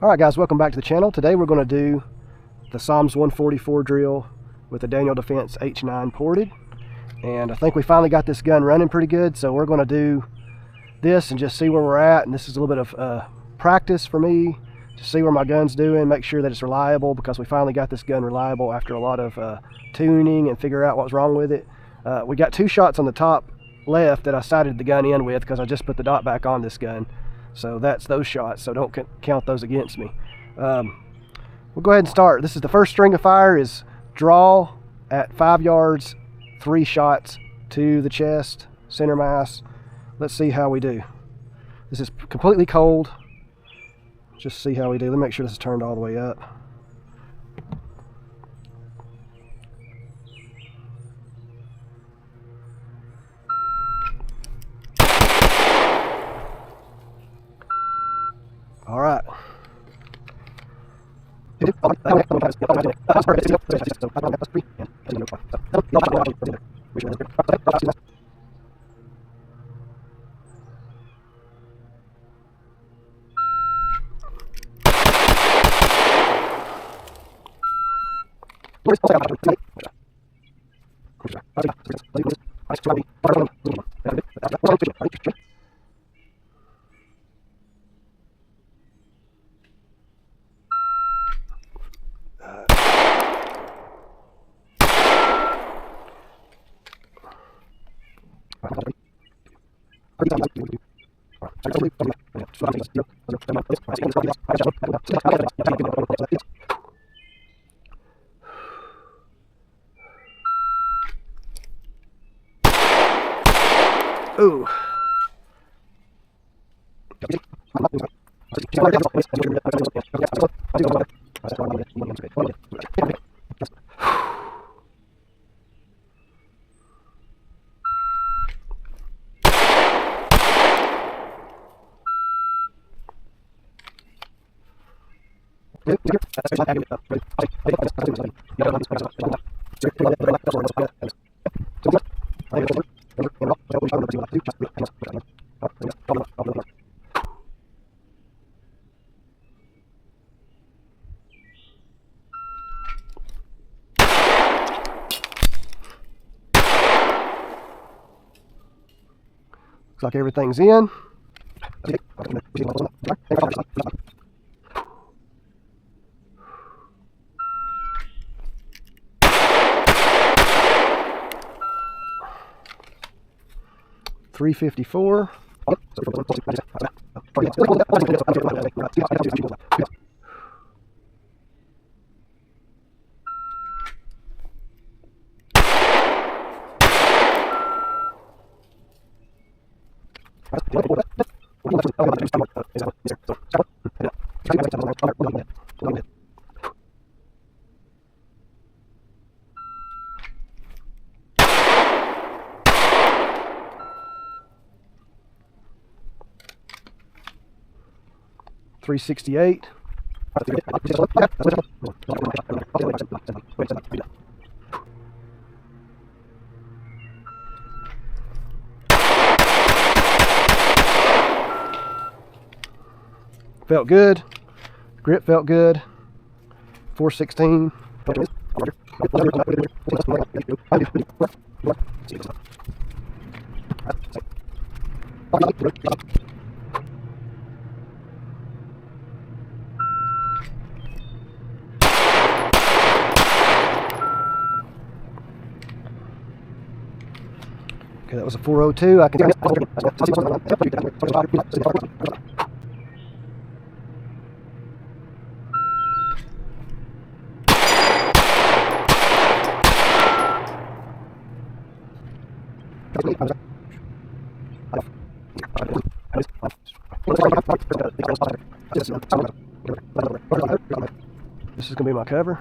Alright guys, welcome back to the channel. Today we're going to do the Psalms 144 drill with the Daniel Defense H9 ported. And I think we finally got this gun running pretty good, so we're going to do this and just see where we're at. And this is a little bit of practice for me to see where my gun's doing, make sure that it's reliable, because we finally got this gun reliable after a lot of tuning and figure out what's wrong with it. We got two shots on the top left that I sighted the gun in with because I just put the dot back on this gun. So that's those shots, so don't count those against me. We'll go ahead and start. This is the first string of fire is draw at 5 yards, 3 shots to the chest, center mass. Let's see how we do. This is completely cold. Just see how we do. Let me make sure this is turned all the way up. All right. Ooh. Looks like everything's in. .354. .368. Felt good. Grip felt good. .416. Okay, that was a .402. I can. This is going to be my cover.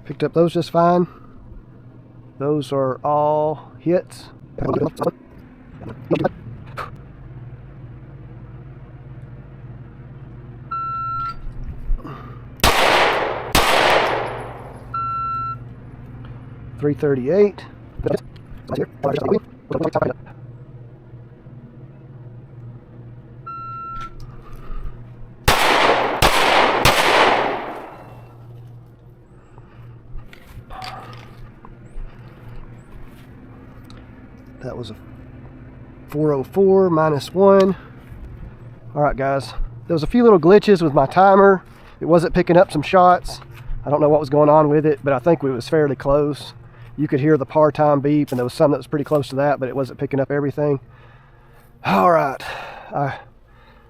Picked up those just fine. Those are all hits. .338. That was a 404 -1. All right, guys. There was a few little glitches with my timer. It wasn't picking up some shots. I don't know what was going on with it, but I think we was fairly close. You could hear the par time beep, and there was some that was pretty close to that, but it wasn't picking up everything. All right. I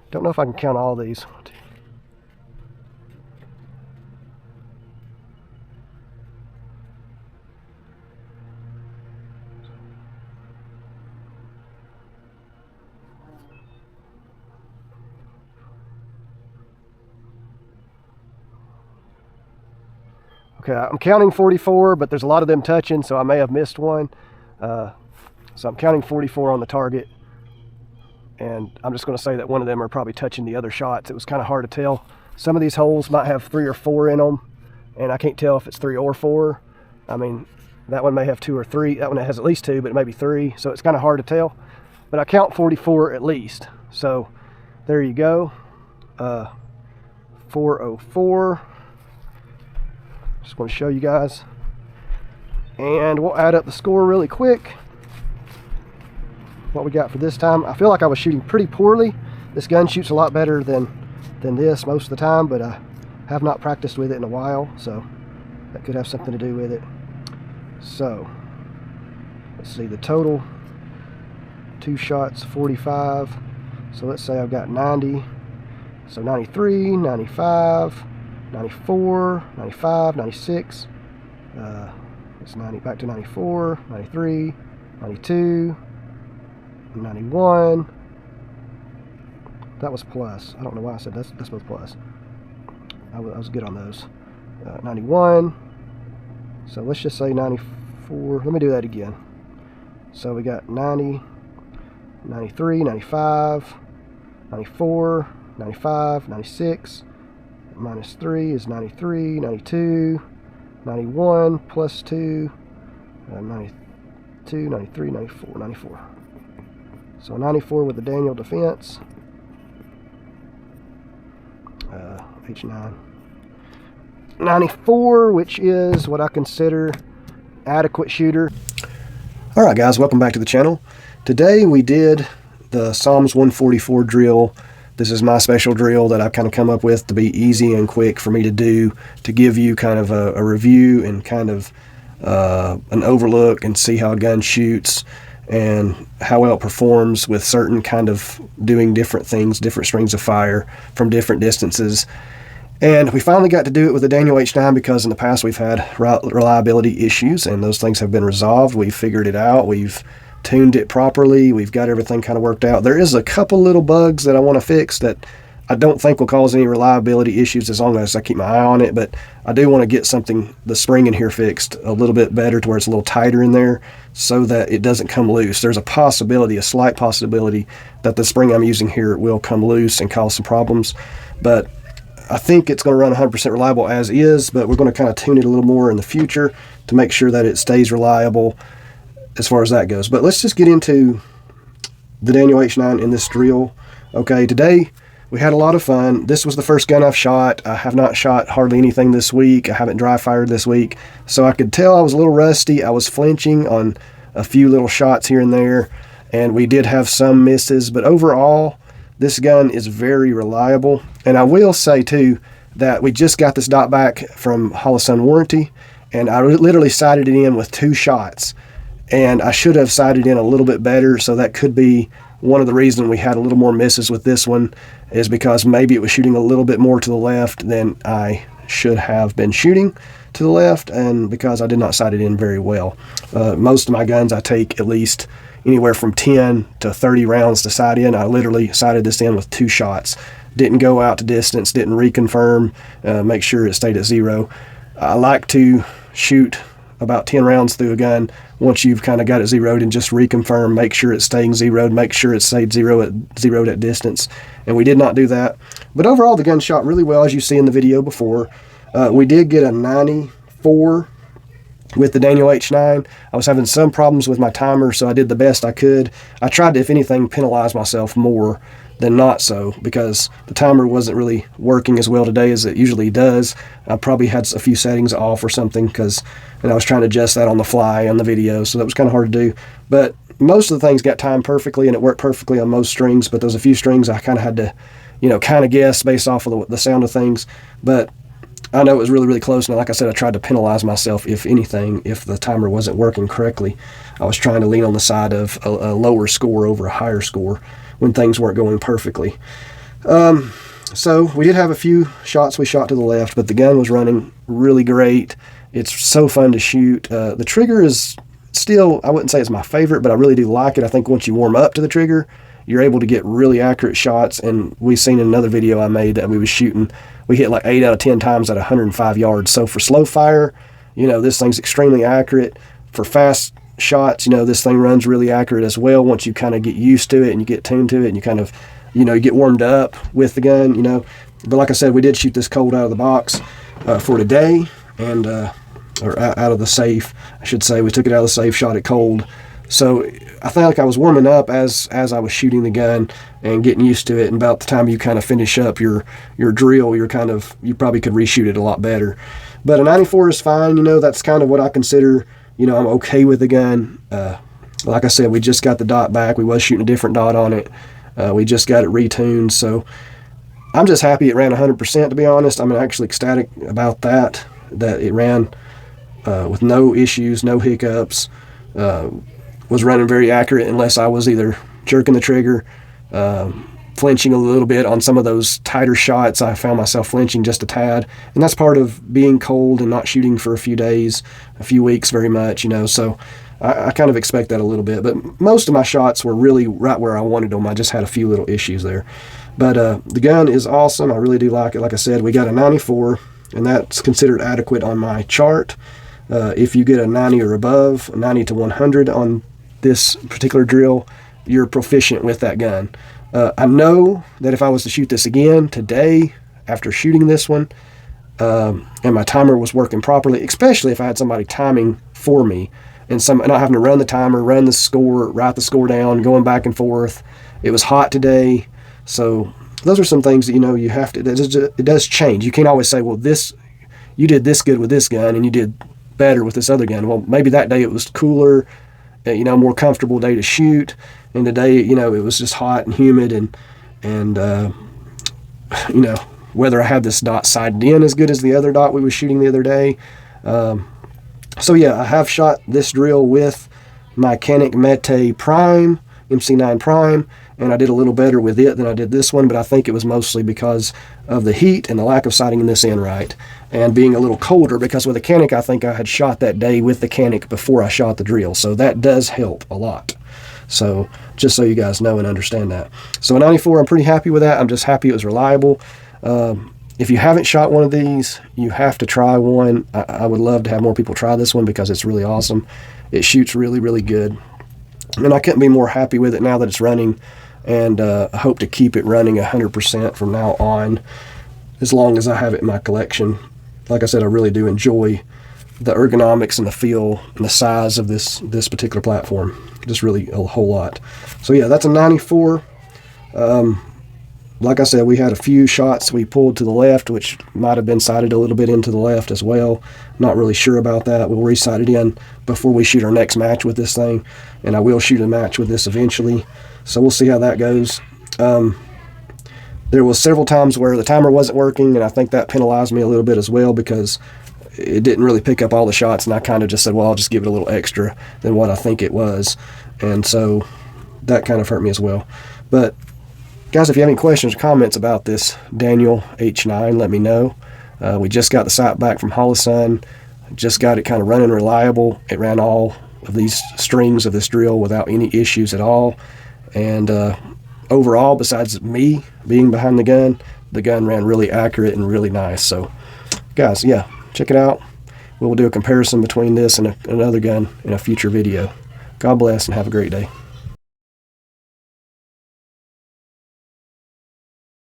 don't know if I can count all these. Okay, I'm counting 44, but there's a lot of them touching, so I may have missed one. So I'm counting 44 on the target, and I'm just going to say that one of them are probably touching the other shots. It was kind of hard to tell. Some of these holes might have 3 or 4 in them, and I can't tell if it's 3 or 4. I mean, that one may have 2 or 3. That one has at least 2, but it may be 3, so it's kind of hard to tell. But I count 44 at least. So there you go. 404. Just want to show you guys, and we'll add up the score really quick. What we got for this time. I feel like I was shooting pretty poorly. This gun shoots a lot better than this most of the time, but I have not practiced with it in a while, so that could have something to do with it. So let's see, the total 2 shots 45, so let's say I've got 90, so 93, 95, 94, 95, 96, it's 90, back to 94, 93, 92, 91. That was plus. I don't know why I said that's both plus. I was good on those. 91. So let's just say 94. Let me do that again. So we got 90, 93, 95, 94, 95, 96. Minus 3 is 93, 92, 91, plus 2, 92, 93, 94, 94. So 94 with the Daniel Defense. H9. 94, which is what I consider adequate shooter. Alright guys, welcome back to the channel. Today we did the Psalms 144 drill. This is my special drill that I've kind of come up with to be easy and quick for me to do, to give you kind of a review and kind of an overlook and see how a gun shoots and how well it performs with certain kind of doing different things, different strings of fire from different distances. And we finally got to do it with the Daniel H9 because in the past we've had reliability issues, and those things have been resolved. We've figured it out. We've tuned it properly. We've got everything kind of worked out. There is a couple little bugs that I want to fix that I don't think will cause any reliability issues as long as I keep my eye on it, but I do want to get the spring in here fixed a little bit better to where it's a little tighter in there so that it doesn't come loose. There's a slight possibility that the spring I'm using here will come loose and cause some problems, but I think it's going to run 100% reliable as is, but we're going to kind of tune it a little more in the future to make sure that it stays reliable as far as that goes. But let's just get into the Daniel H9 in this drill. Okay, today we had a lot of fun. This was the first gun I've shot. I have not shot hardly anything this week. I haven't dry fired this week, so I could tell I was a little rusty. I was flinching on a few little shots here and there, and we did have some misses, but overall this gun is very reliable. And I will say too that we just got this dot back from Holosun warranty, and I literally sighted it in with 2 shots. And I should have sighted in a little bit better, so that could be one of the reasons we had a little more misses with this one, is because maybe it was shooting a little bit more to the left than I should have been shooting to the left, and because I did not sight it in very well. Most of my guns I take at least anywhere from 10 to 30 rounds to sight in. I literally sighted this in with 2 shots. Didn't go out to distance, didn't reconfirm, make sure it stayed at 0. I like to shoot about 10 rounds through a gun once you've kind of got it zeroed, and just reconfirm, make sure it's staying zeroed, make sure it stayed zeroed at distance. And we did not do that. But overall the gun shot really well, as you see in the video before. We did get a 94 with the Daniel H9. I was having some problems with my timer, so I did the best I could. I tried to, if anything, penalize myself more than not so, because the timer wasn't really working as well today as it usually does. I probably had a few settings off or something, and I was trying to adjust that on the fly on the video, so that was kind of hard to do. But most of the things got timed perfectly, and it worked perfectly on most strings, but there's a few strings I kind of had to, kind of guess based off of the sound of things. But I know it was really, really close, and like I said, I tried to penalize myself, if anything, if the timer wasn't working correctly. I was trying to lean on the side of a lower score over a higher score when things weren't going perfectly. So we did have a few shots we shot to the left, but the gun was running really great. It's so fun to shoot. The trigger is still, I wouldn't say it's my favorite, but I really do like it. I think once you warm up to the trigger, you're able to get really accurate shots, and we've seen in another video I made that we was shooting, we hit like 8 out of 10 times at 105 yards. So for slow fire, this thing's extremely accurate. For fast shots, this thing runs really accurate as well once you kind of get used to it and you get tuned to it and you kind of, you get warmed up with the gun, But like I said, we did shoot this cold out of the box for today, and or out of the safe, I should say. We took it out of the safe, shot it cold. So I felt like I was warming up as I was shooting the gun and getting used to it. And about the time you kind of finish up your drill, you probably could reshoot it a lot better. But a 94 is fine. That's kind of what I consider, I'm okay with the gun. Like I said, we just got the dot back. We was shooting a different dot on it. We just got it retuned. So I'm just happy it ran 100%, to be honest. I'm actually ecstatic about that it ran with no issues, no hiccups. Was running very accurate, unless I was either jerking the trigger, flinching a little bit on some of those tighter shots. I found myself flinching just a tad, and that's part of being cold and not shooting for a few days, a few weeks very much, so I kind of expect that a little bit. But most of my shots were really right where I wanted them. I just had a few little issues there. But the gun is awesome. I really do like it. Like I said, we got a 94, and that's considered adequate on my chart. If you get a 90 or above, 90 to 100 on this particular drill, you're proficient with that gun. I know that if I was to shoot this again today, after shooting this one, and my timer was working properly, especially if I had somebody timing for me, and not having to run the timer, run the score, write the score down, going back and forth. It was hot today, so those are some things that you have to. It does change. You can't always say, well, you did this good with this gun, and you did better with this other gun. Well, maybe that day it was cooler, more comfortable day to shoot, and today, it was just hot and humid, and whether I had this dot sighted in as good as the other dot we was shooting the other day. So yeah, I have shot this drill with my Canik Mete Prime, MC9 Prime, and I did a little better with it than I did this one, but I think it was mostly because of the heat and the lack of sighting in this end right, and being a little colder, because with the Canik, I think I had shot that day with the Canik before I shot the drill, so that does help a lot. So just so you guys know and understand that. So a 94, I'm pretty happy with that. I'm just happy it was reliable. If you haven't shot one of these, you have to try one. I would love to have more people try this one because it's really awesome. It shoots really, really good. And I couldn't be more happy with it now that it's running, and I hope to keep it running 100% from now on, as long as I have it in my collection. Like I said, I really do enjoy the ergonomics and the feel and the size of this particular platform. Just really a whole lot. So yeah, that's a 94. Like I said, we had a few shots we pulled to the left, which might have been sighted a little bit into the left as well. Not really sure about that. We'll re-sight it in before we shoot our next match with this thing, and I will shoot a match with this eventually. So we'll see how that goes. There was several times where the timer wasn't working, and I think that penalized me a little bit as well, because it didn't really pick up all the shots, and I kind of just said, well, I'll just give it a little extra than what I think it was. And so that kind of hurt me as well. But guys, if you have any questions or comments about this Daniel H9, let me know. We just got the sight back from Holosun. Just got it kind of running reliable. It ran all of these strings of this drill without any issues at all. And overall, besides me being behind the gun ran really accurate and really nice. So guys, yeah, check it out. We'll do a comparison between this and another gun in a future video. God bless and have a great day.